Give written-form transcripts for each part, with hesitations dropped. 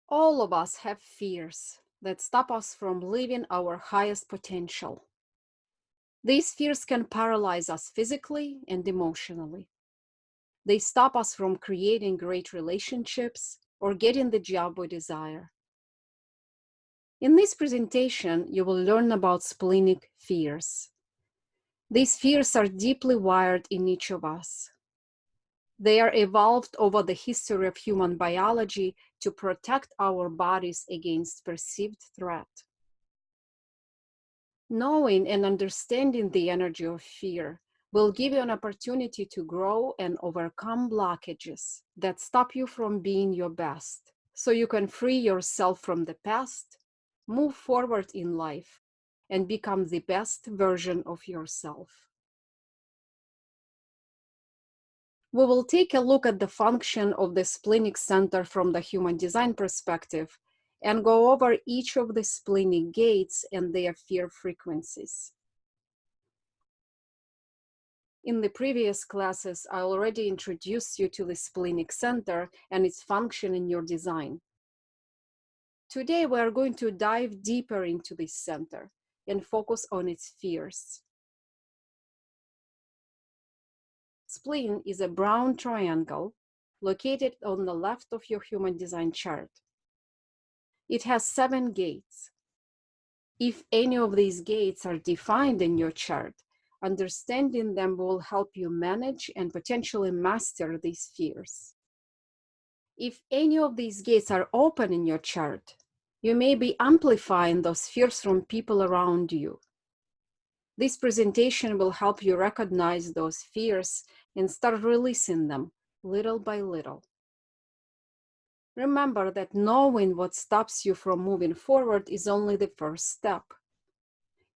All of us have fears that stop us from living our highest potential. These fears can paralyze us physically and emotionally. They stop us from creating great relationships or getting the job we desire. In this presentation, you will learn about splenic fears. These fears are deeply wired in each of us. They are evolved over the history of human biology to protect our bodies against perceived threat. Knowing and understanding the energy of fear will give you an opportunity to grow and overcome blockages that stop you from being your best, so you can free yourself from the past, move forward in life, and become the best version of yourself. We will take a look at the function of the Splenic Center from the human design perspective and go over each of the splenic gates and their fear frequencies. In the previous classes, I already introduced you to the Splenic Center and its function in your design. Today, we are going to dive deeper into this center and focus on its fears. Spleen is a brown triangle located on the left of your human design chart. It has 7 gates. If any of these gates are defined in your chart, understanding them will help you manage and potentially master these fears. If any of these gates are open in your chart, you may be amplifying those fears from people around you. This presentation will help you recognize those fears and start releasing them little by little. Remember that knowing what stops you from moving forward is only the first step.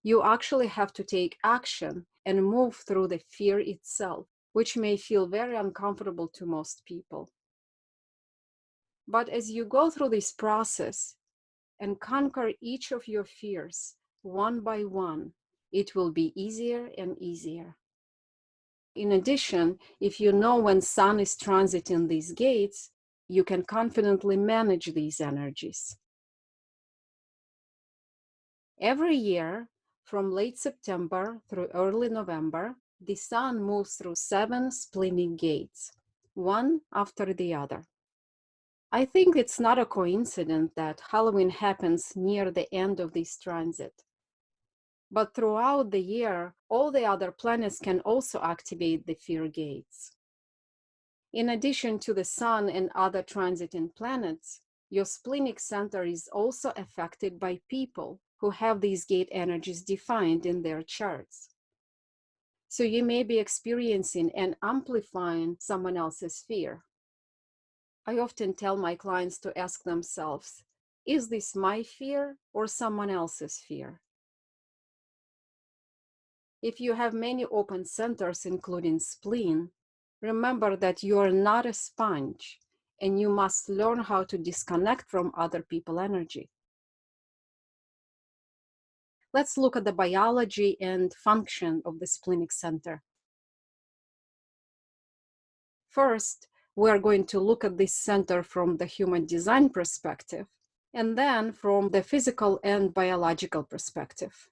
You actually have to take action and move through the fear itself, which may feel very uncomfortable to most people. But as you go through this process and conquer each of your fears one by one, it will be easier and easier. In addition, if you know when Sun is transiting these gates, you can confidently manage these energies. Every year, from late September through early November, the Sun moves through 7 splenic gates, one after the other. I think it's not a coincidence that Halloween happens near the end of this transit. But throughout the year, all the other planets can also activate the fear gates. In addition to the Sun and other transiting planets, your splenic center is also affected by people who have these gate energies defined in their charts. So you may be experiencing and amplifying someone else's fear. I often tell my clients to ask themselves, is this my fear or someone else's fear? If you have many open centers, including spleen, remember that you are not a sponge and you must learn how to disconnect from other people's energy. Let's look at the biology and function of the splenic center. First, we are going to look at this center from the human design perspective, and then from the physical and biological perspective.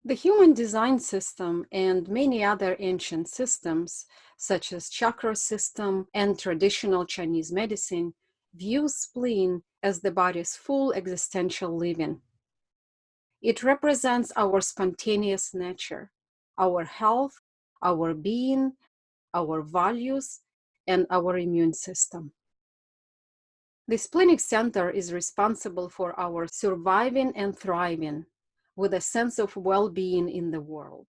The human design system and many other ancient systems, such as chakra system and traditional Chinese medicine, view spleen as the body's full existential living. It represents our spontaneous nature, our health, our being, our values, and our immune system. The splenic center is responsible for our surviving and thriving with a sense of well-being in the world.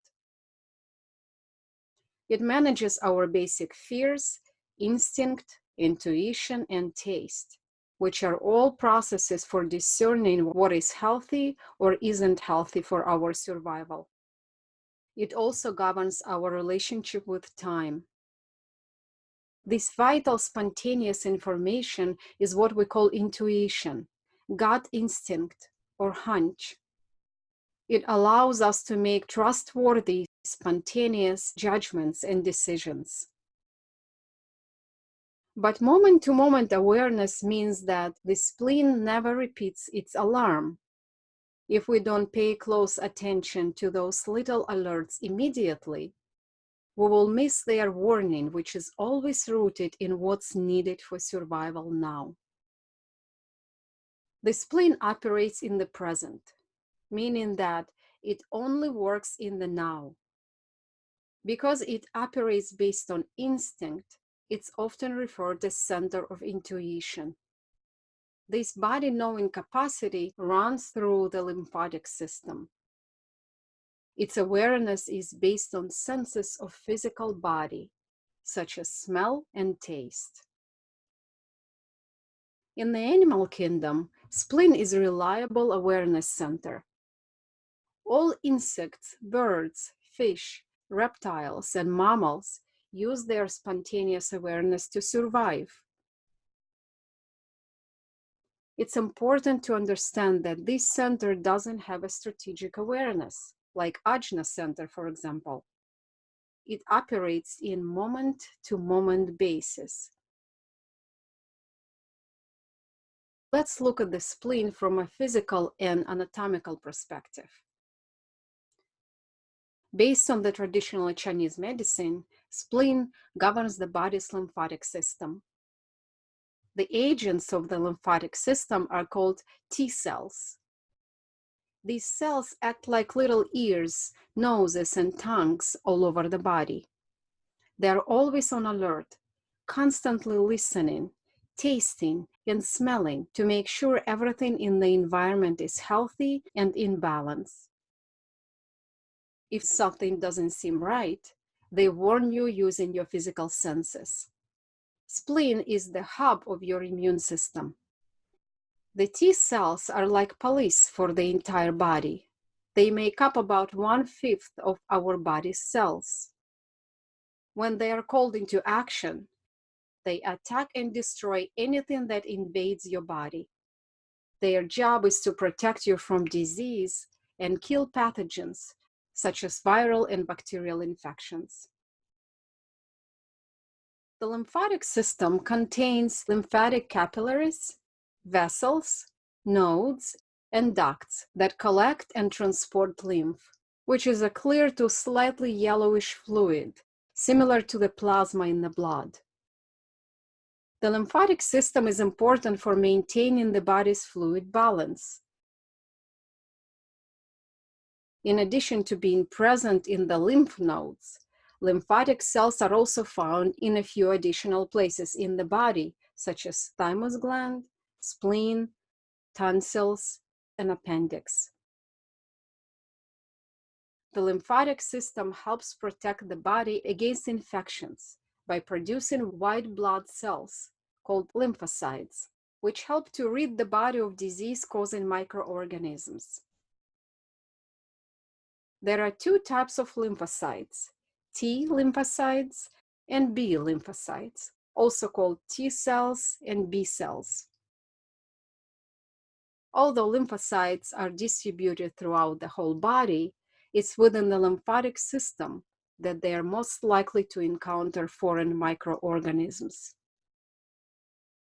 It manages our basic fears, instinct, intuition, and taste, which are all processes for discerning what is healthy or isn't healthy for our survival. It also governs our relationship with time. This vital, spontaneous information is what we call intuition, gut instinct, or hunch. It allows us to make trustworthy, spontaneous judgments and decisions. But moment-to-moment awareness means that the spleen never repeats its alarm. If we don't pay close attention to those little alerts immediately, we will miss their warning, which is always rooted in what's needed for survival now. The spleen operates in the present, meaning that it only works in the now. Because it operates based on instinct, it's often referred as center of intuition. This body-knowing capacity runs through the lymphatic system. Its awareness is based on senses of physical body, such as smell and taste. In the animal kingdom, spleen is a reliable awareness center. All insects, birds, fish, reptiles, and mammals use their spontaneous awareness to survive. It's important to understand that this center doesn't have a strategic awareness, like Ajna Center, for example. It operates in moment-to-moment basis. Let's look at the spleen from a physical and anatomical perspective. Based on the traditional Chinese medicine, spleen governs the body's lymphatic system. The agents of the lymphatic system are called T cells. These cells act like little ears, noses, and tongues all over the body. They are always on alert, constantly listening, tasting, and smelling to make sure everything in the environment is healthy and in balance. If something doesn't seem right, they warn you using your physical senses. Spleen is the hub of your immune system. The T cells are like police for the entire body. They make up about 1/5 of our body's cells. When they are called into action, they attack and destroy anything that invades your body. Their job is to protect you from disease and kill pathogens, such as viral and bacterial infections. The lymphatic system contains lymphatic capillaries, vessels, nodes, and ducts that collect and transport lymph, which is a clear to slightly yellowish fluid, similar to the plasma in the blood. The lymphatic system is important for maintaining the body's fluid balance. In addition to being present in the lymph nodes, lymphatic cells are also found in a few additional places in the body, such as thymus gland, spleen, tonsils, and appendix. The lymphatic system helps protect the body against infections by producing white blood cells called lymphocytes, which help to rid the body of disease-causing microorganisms. There are two types of lymphocytes, T lymphocytes and B lymphocytes, also called T cells and B cells. Although lymphocytes are distributed throughout the whole body, it's within the lymphatic system that they are most likely to encounter foreign microorganisms.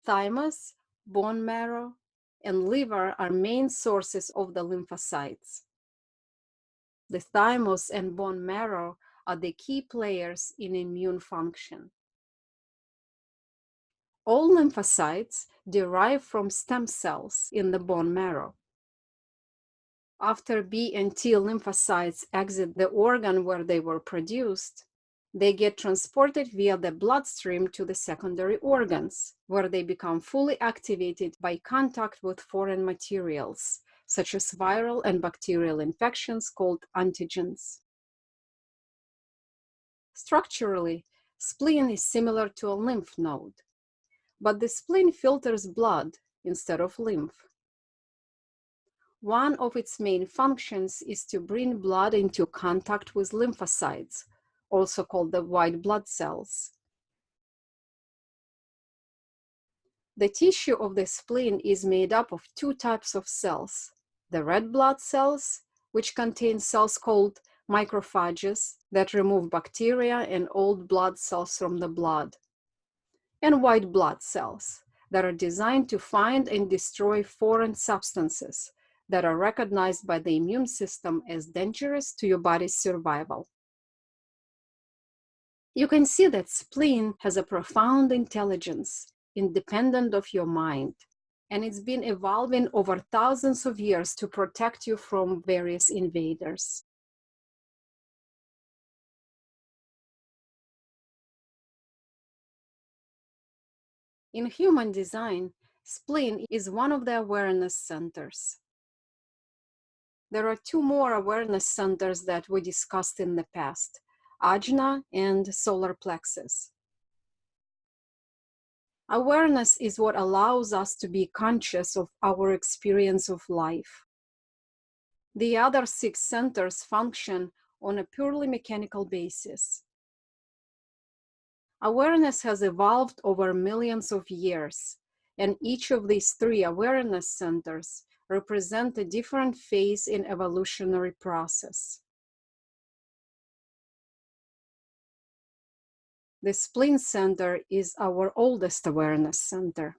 Thymus, bone marrow, and liver are main sources of the lymphocytes. The thymus and bone marrow are the key players in immune function. All lymphocytes derive from stem cells in the bone marrow. After B and T lymphocytes exit the organ where they were produced, they get transported via the bloodstream to the secondary organs, where they become fully activated by contact with foreign materials, such as viral and bacterial infections called antigens. Structurally, spleen is similar to a lymph node, but the spleen filters blood instead of lymph. One of its main functions is to bring blood into contact with lymphocytes, also called the white blood cells. The tissue of the spleen is made up of two types of cells: the red blood cells, which contain cells called macrophages that remove bacteria and old blood cells from the blood, and white blood cells that are designed to find and destroy foreign substances that are recognized by the immune system as dangerous to your body's survival. You can see that spleen has a profound intelligence, independent of your mind, and it's been evolving over thousands of years to protect you from various invaders. In human design, spleen is one of the awareness centers. There are two more awareness centers that we discussed in the past, ajna and solar plexus. Awareness is what allows us to be conscious of our experience of life. The other 6 centers function on a purely mechanical basis. Awareness has evolved over millions of years, and each of these 3 awareness centers represent a different phase in evolutionary process. The Spleen Center is our oldest awareness center.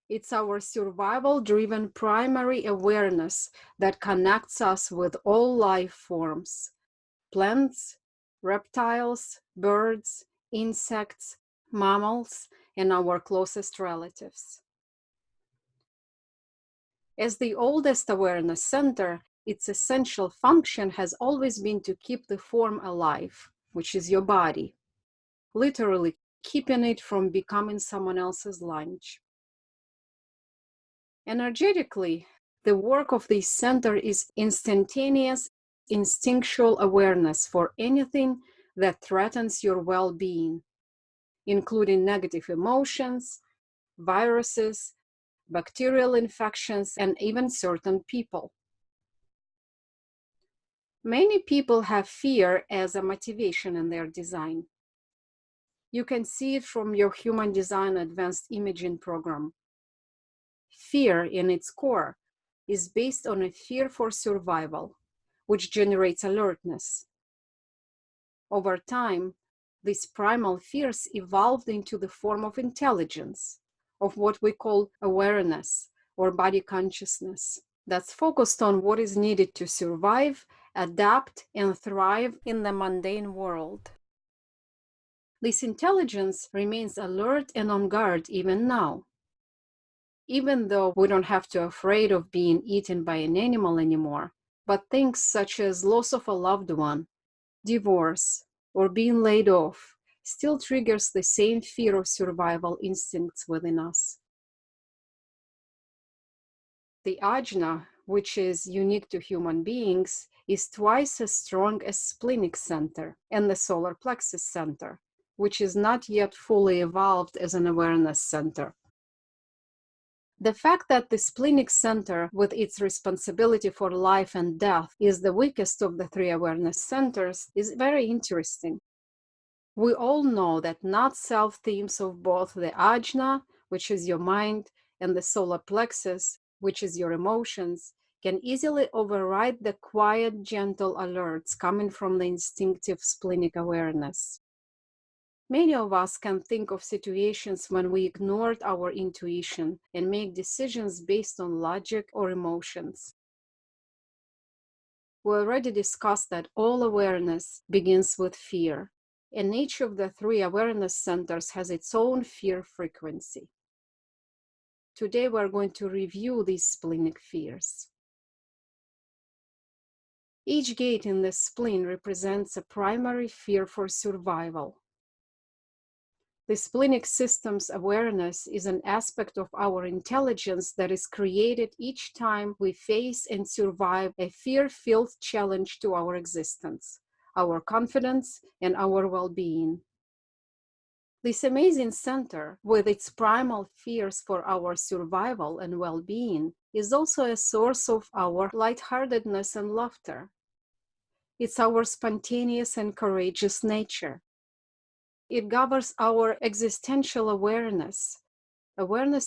It's our survival-driven primary awareness that connects us with all life forms, plants, reptiles, birds, insects, mammals, and our closest relatives. As the oldest awareness center, its essential function has always been to keep the form alive, which is your body, literally keeping it from becoming someone else's lunch. Energetically, the work of this center is instantaneous, instinctual awareness for anything that threatens your well-being, including negative emotions, viruses, bacterial infections, and even certain people. Many people have fear as a motivation in their design. You can see it from your Human Design Advanced Imaging program. Fear, in its core, is based on a fear for survival, which generates alertness. Over time, these primal fears evolved into the form of intelligence, of what we call awareness or body consciousness, that's focused on what is needed to survive, adapt, and thrive in the mundane world. This intelligence remains alert and on guard even now. Even though we don't have to be afraid of being eaten by an animal anymore, but things such as loss of a loved one, divorce, or being laid off still triggers the same fear of survival instincts within us. The ajna, which is unique to human beings, is twice as strong as Splenic Center and the solar plexus center, which is not yet fully evolved as an awareness center. The fact that the Splenic Center, with its responsibility for life and death, is the weakest of the 3 awareness centers is very interesting. We all know that not-self themes of both the ajna, which is your mind, and the solar plexus, which is your emotions, can easily override the quiet, gentle alerts coming from the instinctive splenic awareness. Many of us can think of situations when we ignored our intuition and make decisions based on logic or emotions. We already discussed that all awareness begins with fear, and each of the 3 awareness centers has its own fear frequency. Today we're going to review these splenic fears. Each gate in the spleen represents a primary fear for survival. The splenic system's awareness is an aspect of our intelligence that is created each time we face and survive a fear-filled challenge to our existence, our confidence, and our well-being. This amazing center, with its primal fears for our survival and well-being, is also a source of our lightheartedness and laughter. It's our spontaneous and courageous nature. It governs our existential awareness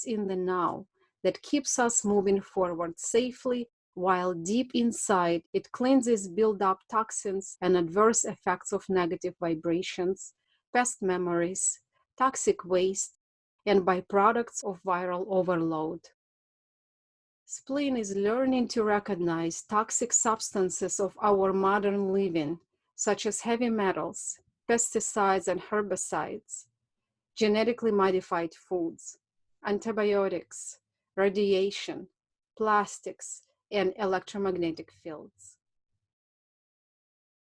in the now, that keeps us moving forward safely, while deep inside it cleanses build-up toxins and adverse effects of negative vibrations, past memories, toxic waste, and byproducts of viral overload. Spleen is learning to recognize toxic substances of our modern living, such as heavy metals, pesticides and herbicides, genetically modified foods, antibiotics, radiation, plastics, and electromagnetic fields.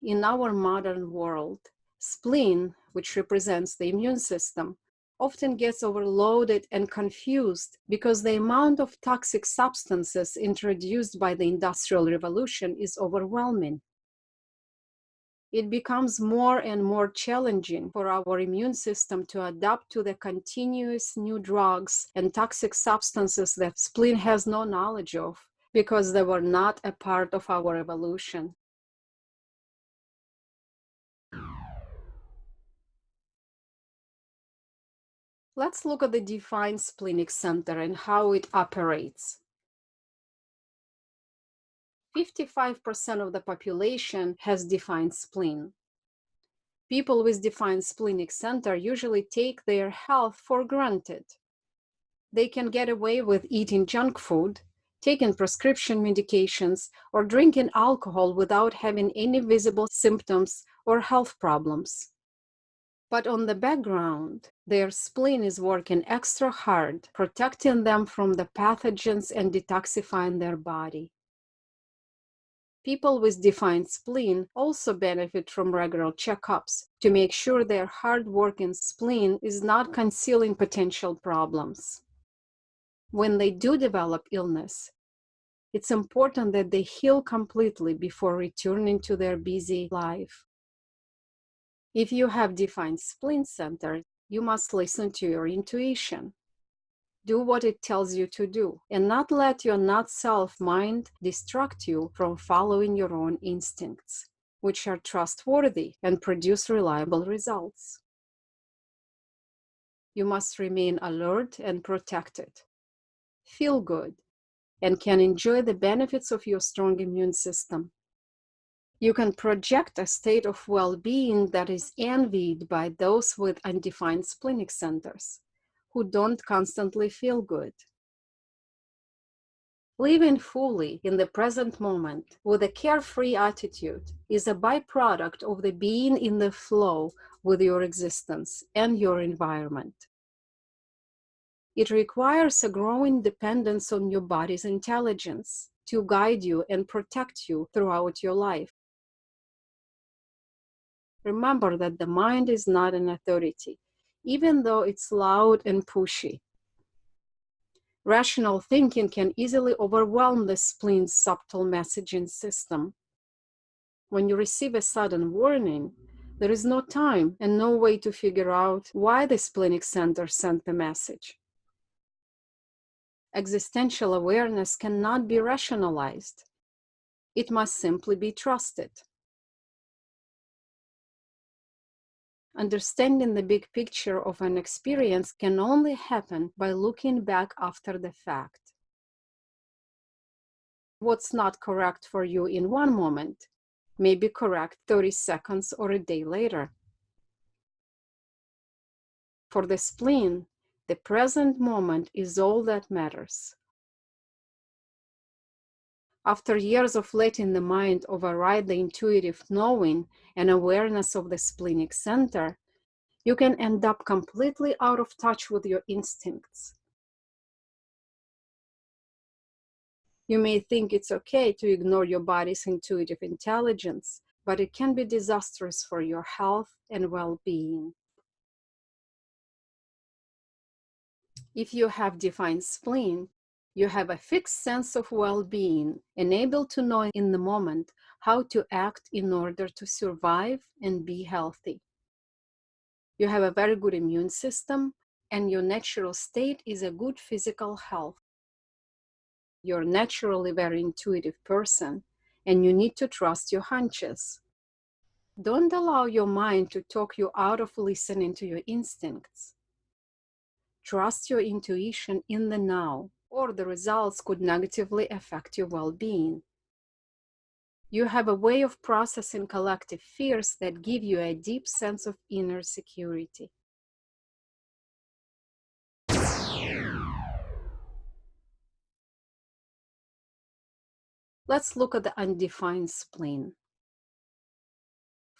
In our modern world, spleen, which represents the immune system, often gets overloaded and confused because the amount of toxic substances introduced by the Industrial Revolution is overwhelming. It becomes more and more challenging for our immune system to adapt to the continuous new drugs and toxic substances that spleen has no knowledge of because they were not a part of our evolution. Let's look at the defined splenic center and how it operates. 55% of the population has defined spleen. People with defined splenic center usually take their health for granted. They can get away with eating junk food, taking prescription medications, or drinking alcohol without having any visible symptoms or health problems. But on the background, their spleen is working extra hard, protecting them from the pathogens and detoxifying their body. People with defined spleen also benefit from regular checkups to make sure their hard-working spleen is not concealing potential problems. When they do develop illness, it's important that they heal completely before returning to their busy life. If you have defined spleen center, you must listen to your intuition. Do what it tells you to do, and not let your not-self mind distract you from following your own instincts, which are trustworthy and produce reliable results. You must remain alert and protected, feel good, and can enjoy the benefits of your strong immune system. You can project a state of well-being that is envied by those with undefined splenic centers, who don't constantly feel good. Living fully in the present moment with a carefree attitude is a byproduct of the being in the flow with your existence and your environment. It requires a growing dependence on your body's intelligence to guide you and protect you throughout your life. Remember that the mind is not an authority, even though it's loud and pushy. Rational thinking can easily overwhelm the spleen's subtle messaging system. When you receive a sudden warning, there is no time and no way to figure out why the splenic center sent the message. Existential awareness cannot be rationalized. It must simply be trusted. Understanding the big picture of an experience can only happen by looking back after the fact. What's not correct for you in one moment may be correct 30 seconds or a day later. For the spleen, the present moment is all that matters. After years of letting the mind override the intuitive knowing and awareness of the splenic center, you can end up completely out of touch with your instincts. You may think it's okay to ignore your body's intuitive intelligence, but it can be disastrous for your health and well-being. If you have defined spleen, you have a fixed sense of well-being and able to know in the moment how to act in order to survive and be healthy. You have a very good immune system, and your natural state is a good physical health. You're naturally a very intuitive person, and you need to trust your hunches. Don't allow your mind to talk you out of listening to your instincts. Trust your intuition in the now, or the results could negatively affect your well-being. You have a way of processing collective fears that give you a deep sense of inner security. Let's look at the undefined spleen.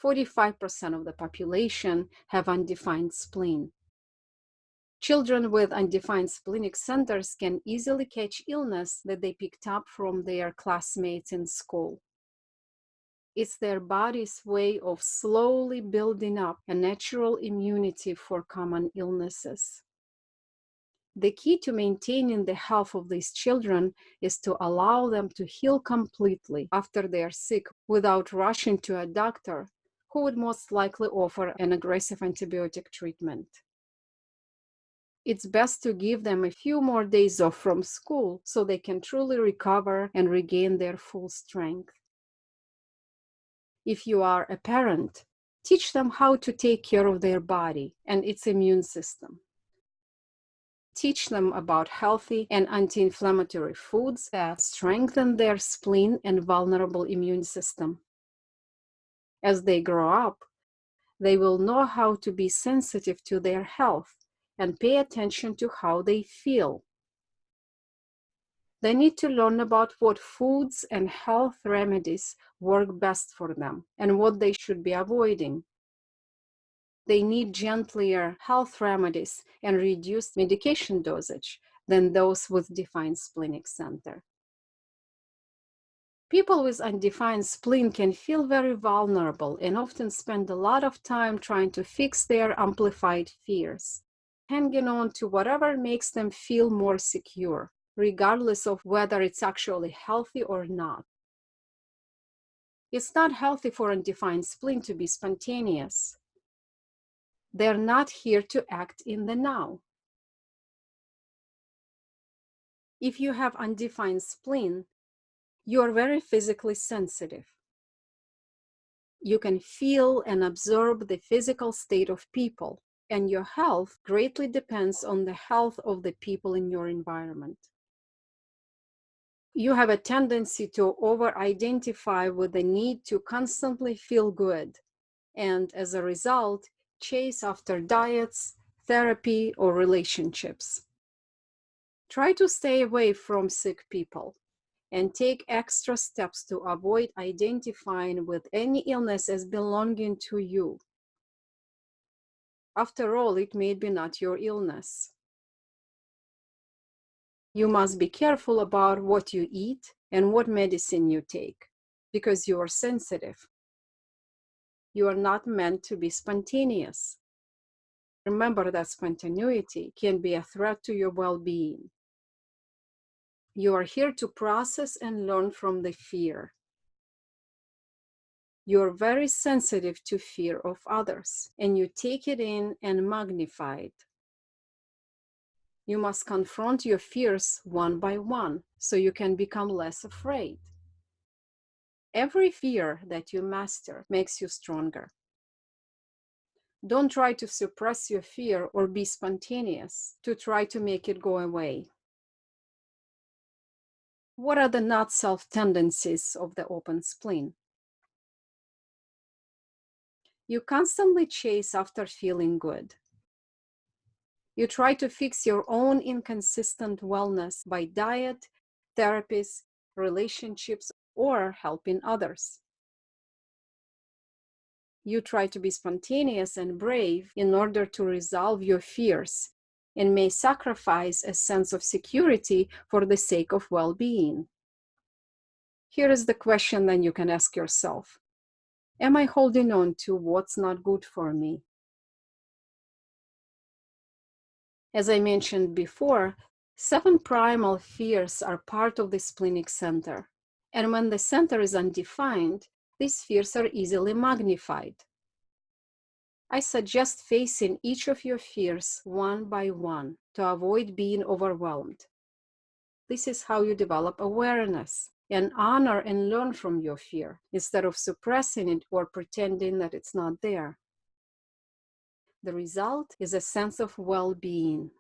45% of the population have undefined spleen. Children with undefined splenic centers can easily catch illness that they picked up from their classmates in school. It's their body's way of slowly building up a natural immunity for common illnesses. The key to maintaining the health of these children is to allow them to heal completely after they are sick without rushing to a doctor who would most likely offer an aggressive antibiotic treatment. It's best to give them a few more days off from school so they can truly recover and regain their full strength. If you are a parent, teach them how to take care of their body and its immune system. Teach them about healthy and anti-inflammatory foods that strengthen their spleen and vulnerable immune system. As they grow up, they will know how to be sensitive to their health and pay attention to how they feel. They need to learn about what foods and health remedies work best for them and what they should be avoiding. They need gentler health remedies and reduced medication dosage than those with defined splenic center. People with undefined spleen can feel very vulnerable and often spend a lot of time trying to fix their amplified fears, hanging on to whatever makes them feel more secure, regardless of whether it's actually healthy or not. It's not healthy for undefined spleen to be spontaneous. They're not here to act in the now. If you have undefined spleen, you are very physically sensitive. You can feel and absorb the physical state of people, and your health greatly depends on the health of the people in your environment. You have a tendency to over-identify with the need to constantly feel good, and as a result, chase after diets, therapy, or relationships. Try to stay away from sick people and take extra steps to avoid identifying with any illness as belonging to you. After all, it may be not your illness. You must be careful about what you eat and what medicine you take, because you are sensitive. You are not meant to be spontaneous. Remember that spontaneity can be a threat to your well-being. You are here to process and learn from the fear. You are very sensitive to fear of others, and you take it in and magnify it. You must confront your fears one by one so you can become less afraid. Every fear that you master makes you stronger. Don't try to suppress your fear or be spontaneous to try to make it go away. What are the not-self tendencies of the open spleen? You constantly chase after feeling good. You try to fix your own inconsistent wellness by diet, therapies, relationships, or helping others. You try to be spontaneous and brave in order to resolve your fears and may sacrifice a sense of security for the sake of well-being. Here is the question then you can ask yourself. Am I holding on to what's not good for me? As I mentioned before, 7 primal fears are part of the splenic center. And when the center is undefined, these fears are easily magnified. I suggest facing each of your fears one by one to avoid being overwhelmed. This is how you develop awareness and honor and learn from your fear instead of suppressing it or pretending that it's not there. The result is a sense of well-being.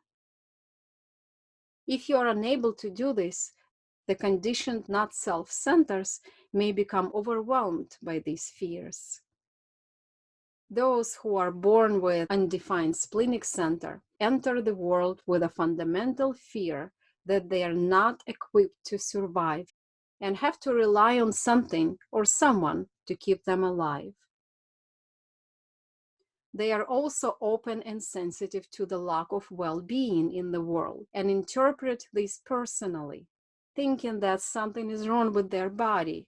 If you are unable to do this, the conditioned not-self centers may become overwhelmed by these fears. Those who are born with undefined splenic center enter the world with a fundamental fear that they are not equipped to survive. and have to rely on something or someone to keep them alive. They are also open and sensitive to the lack of well-being in the world and interpret this personally, thinking that something is wrong with their body.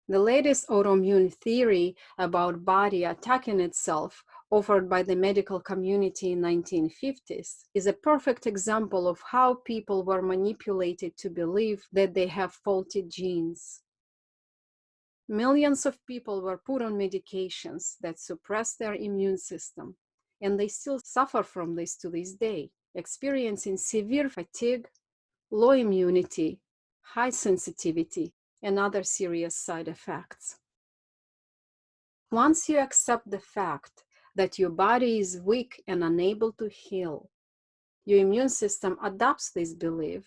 The latest autoimmune theory about body attacking itself, offered by the medical community in the 1950s, is a perfect example of how people were manipulated to believe that they have faulty genes. Millions of people were put on medications that suppress their immune system, and they still suffer from this to this day, experiencing severe fatigue, low immunity, high sensitivity, and other serious side effects. Once you accept the fact that your body is weak and unable to heal, your immune system adopts this belief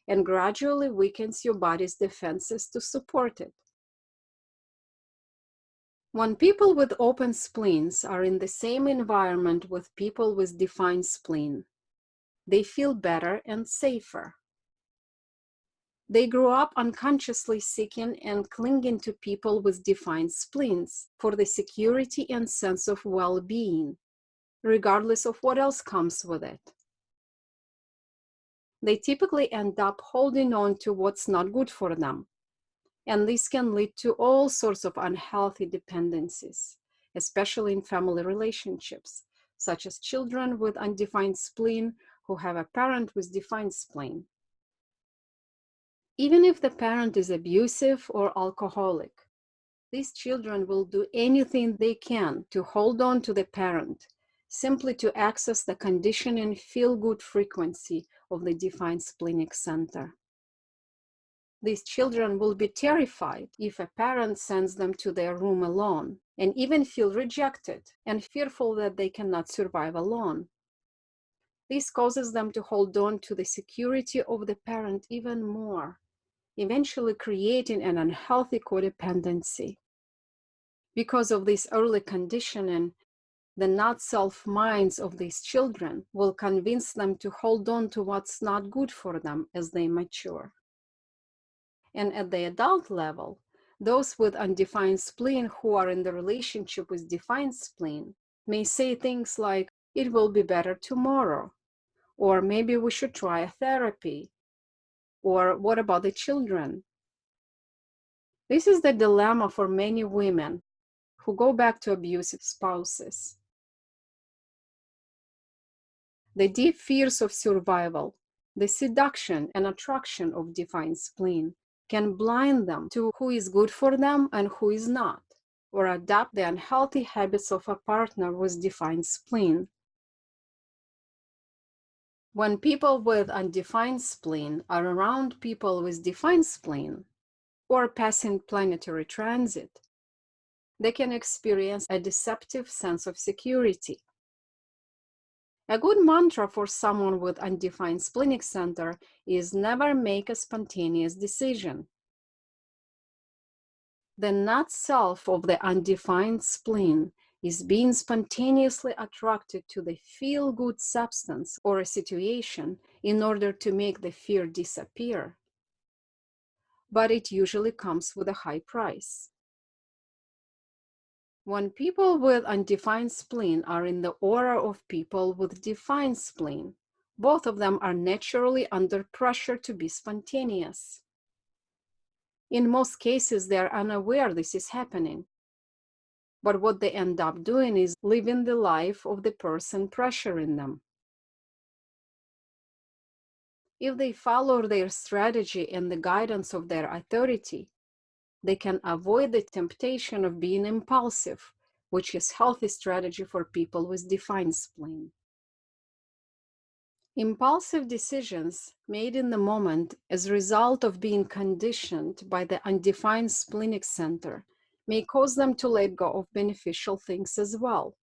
and gradually weakens your body's defenses to support it. When people with open spleens are in the same environment with people with defined spleen, they feel better and safer. They grow up unconsciously seeking and clinging to people with defined spleens for the security and sense of well-being, regardless of what else comes with it. They typically end up holding on to what's not good for them, and this can lead to all sorts of unhealthy dependencies, especially in family relationships, such as children with undefined spleen who have a parent with defined spleen. Even if the parent is abusive or alcoholic, these children will do anything they can to hold on to the parent, simply to access the conditioning feel-good frequency of the defined splenic center. These children will be terrified if a parent sends them to their room alone, and even feel rejected and fearful that they cannot survive alone. This causes them to hold on to the security of the parent even more, eventually creating an unhealthy codependency. Because of this early conditioning, the not-self minds of these children will convince them to hold on to what's not good for them as they mature. And at the adult level, those with undefined spleen who are in the relationship with defined spleen may say things like, "It will be better tomorrow," or "Maybe we should try a therapy," or "What about the children?" This is the dilemma for many women who go back to abusive spouses. The deep fears of survival, the seduction and attraction of defined spleen can blind them to who is good for them and who is not, or adopt the unhealthy habits of a partner with defined spleen. When people with undefined spleen are around people with defined spleen, or passing planetary transit, they can experience a deceptive sense of security. A good mantra for someone with undefined splenic center is never make a spontaneous decision. The not-self of the undefined spleen is being spontaneously attracted to the feel-good substance or a situation in order to make the fear disappear. But it usually comes with a high price. When people with undefined spleen are in the aura of people with defined spleen, both of them are naturally under pressure to be spontaneous. In most cases, they are unaware this is happening. But what they end up doing is living the life of the person pressuring them. If they follow their strategy and the guidance of their authority, they can avoid the temptation of being impulsive, which is a healthy strategy for people with defined spleen. Impulsive decisions made in the moment as a result of being conditioned by the undefined splenic center may cause them to let go of beneficial things as well.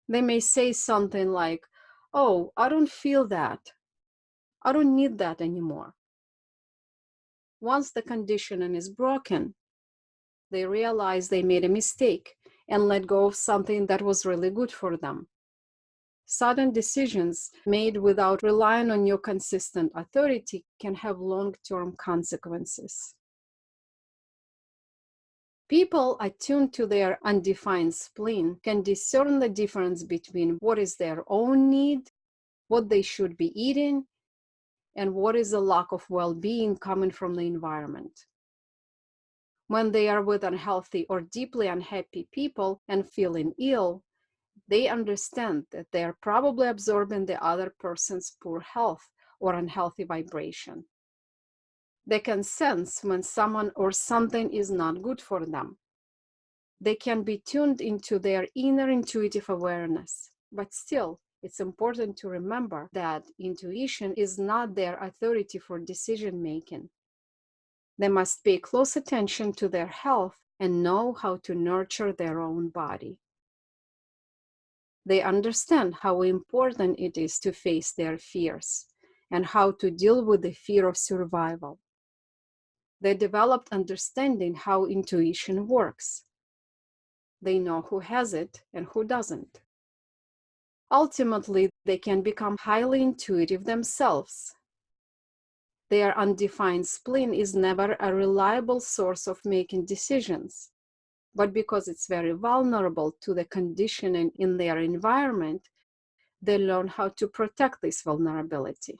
They may say something like, "Oh, I don't feel that. I don't need that anymore." Once the conditioning is broken, they realize they made a mistake and let go of something that was really good for them. Sudden decisions made without relying on your consistent authority can have long-term consequences. People attuned to their undefined spleen can discern the difference between what is their own need, what they should be eating, and what is a lack of well-being coming from the environment. When they are with unhealthy or deeply unhappy people and feeling ill, they understand that they are probably absorbing the other person's poor health or unhealthy vibration. They can sense when someone or something is not good for them. They can be tuned into their inner intuitive awareness, but still, it's important to remember that intuition is not their authority for decision making. They must pay close attention to their health and know how to nurture their own body. They understand how important it is to face their fears and how to deal with the fear of survival. They developed understanding how intuition works. They know who has it and who doesn't. Ultimately, they can become highly intuitive themselves. Their undefined spleen is never a reliable source of making decisions, but because it's very vulnerable to the conditioning in their environment, they learn how to protect this vulnerability.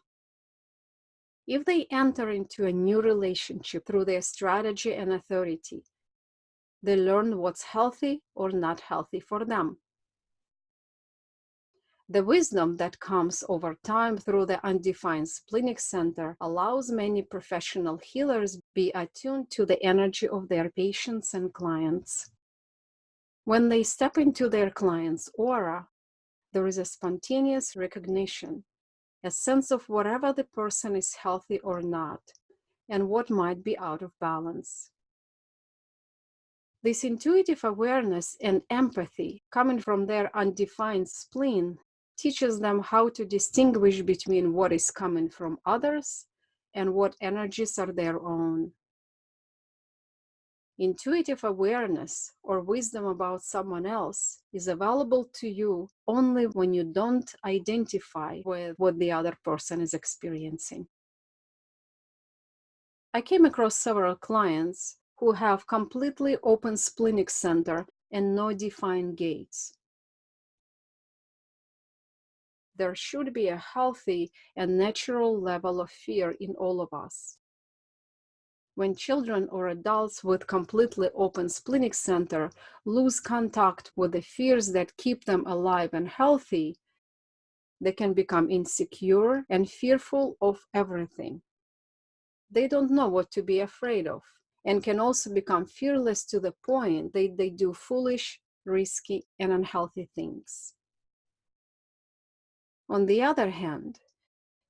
If they enter into a new relationship through their strategy and authority, they learn what's healthy or not healthy for them. The wisdom that comes over time through the undefined Splenic Center allows many professional healers be attuned to the energy of their patients and clients. When they step into their client's aura, there is a spontaneous recognition, a sense of whatever the person is healthy or not, and what might be out of balance. This intuitive awareness and empathy coming from their undefined spleen teaches them how to distinguish between what is coming from others and what energies are their own. Intuitive awareness or wisdom about someone else is available to you only when you don't identify with what the other person is experiencing. I came across several clients who have completely open splenic center and no defined gates. There should be a healthy and natural level of fear in all of us. When children or adults with completely open splenic center lose contact with the fears that keep them alive and healthy, they can become insecure and fearful of everything. They don't know what to be afraid of and can also become fearless to the point that they do foolish, risky, and unhealthy things. On the other hand,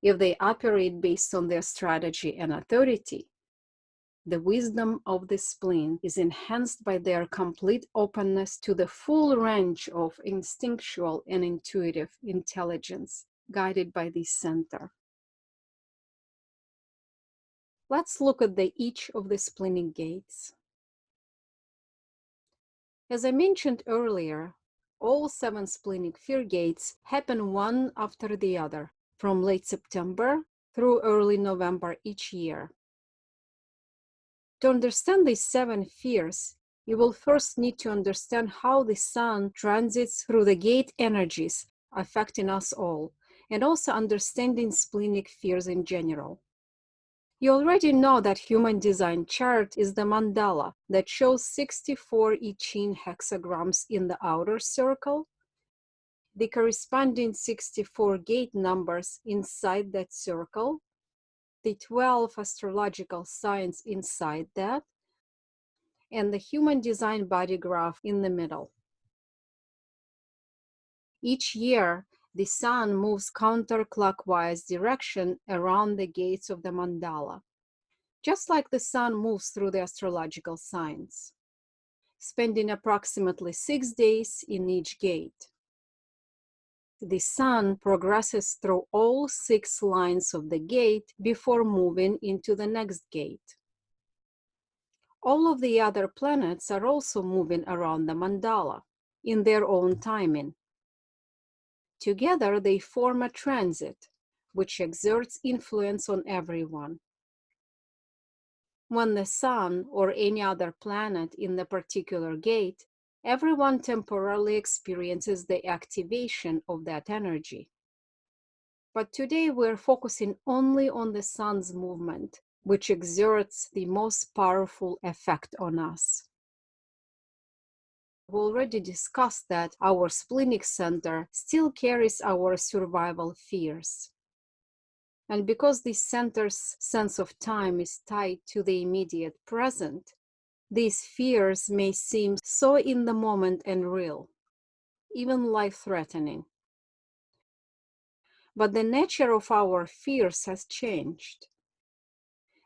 if they operate based on their strategy and authority, the wisdom of the spleen is enhanced by their complete openness to the full range of instinctual and intuitive intelligence guided by this center. Let's look at each of the splenic gates. As I mentioned earlier, all 7 splenic fear gates happen one after the other, from late September through early November each year. To understand these 7 fears, you will first need to understand how the sun transits through the gate energies affecting us all, and also understanding splenic fears in general. You already know that human design chart is the mandala that shows 64 I Ching hexagrams in the outer circle, the corresponding 64 gate numbers inside that circle, the 12 astrological signs inside that, and the human design body graph in the middle. Each year, the sun moves counterclockwise direction around the gates of the mandala, just like the sun moves through the astrological signs, spending approximately 6 days in each gate. The sun progresses through all 6 lines of the gate before moving into the next gate. All of the other planets are also moving around the mandala in their own timing. Together, they form a transit, which exerts influence on everyone. When the sun or any other planet in the particular gate, everyone temporarily experiences the activation of that energy. But today we're focusing only on the sun's movement, which exerts the most powerful effect on us. We already discussed that our Splenic Center still carries our survival fears. And because this center's sense of time is tied to the immediate present, these fears may seem so in the moment and real, even life-threatening. But the nature of our fears has changed.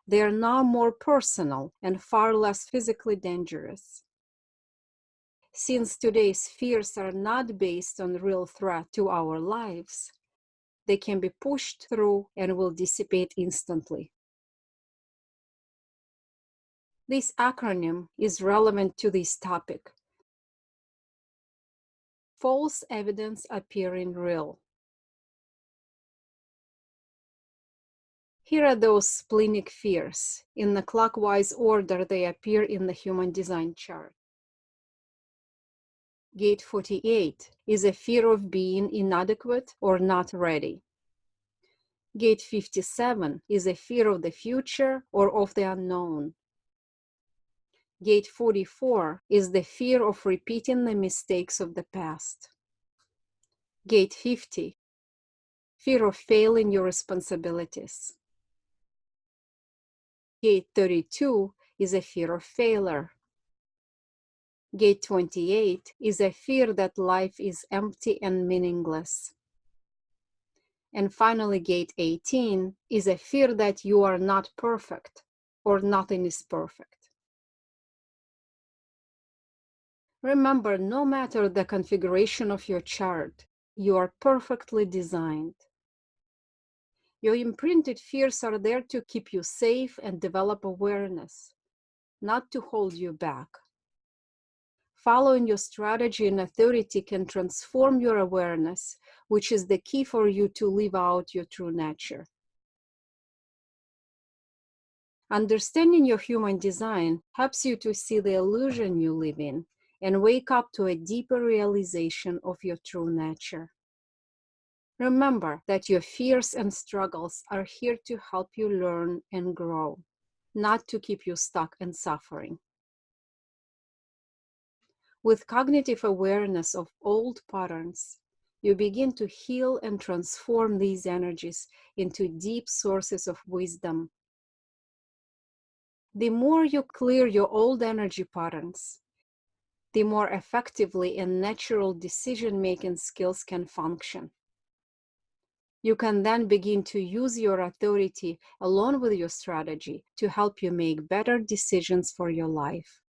They are now more personal and far less physically dangerous. Since today's fears are not based on real threat to our lives, they can be pushed through and will dissipate instantly. This acronym is relevant to this topic. False evidence appearing real. Here are those splenic fears. In the clockwise order, they appear in the human design chart. Gate 48 is a fear of being inadequate or not ready. Gate 57 is a fear of the future or of the unknown. Gate 44 is the fear of repeating the mistakes of the past. Gate 50, fear of failing your responsibilities. Gate 32 is a fear of failure. Gate 28 is a fear that life is empty and meaningless. And finally, Gate 18 is a fear that you are not perfect or nothing is perfect. Remember, no matter the configuration of your chart, you are perfectly designed. Your imprinted fears are there to keep you safe and develop awareness, not to hold you back. Following your strategy and authority can transform your awareness, which is the key for you to live out your true nature. Understanding your human design helps you to see the illusion you live in and wake up to a deeper realization of your true nature. Remember that your fears and struggles are here to help you learn and grow, not to keep you stuck and suffering. With cognitive awareness of old patterns, you begin to heal and transform these energies into deep sources of wisdom. The more you clear your old energy patterns, the more effectively and natural decision-making skills can function. You can then begin to use your authority along with your strategy to help you make better decisions for your life.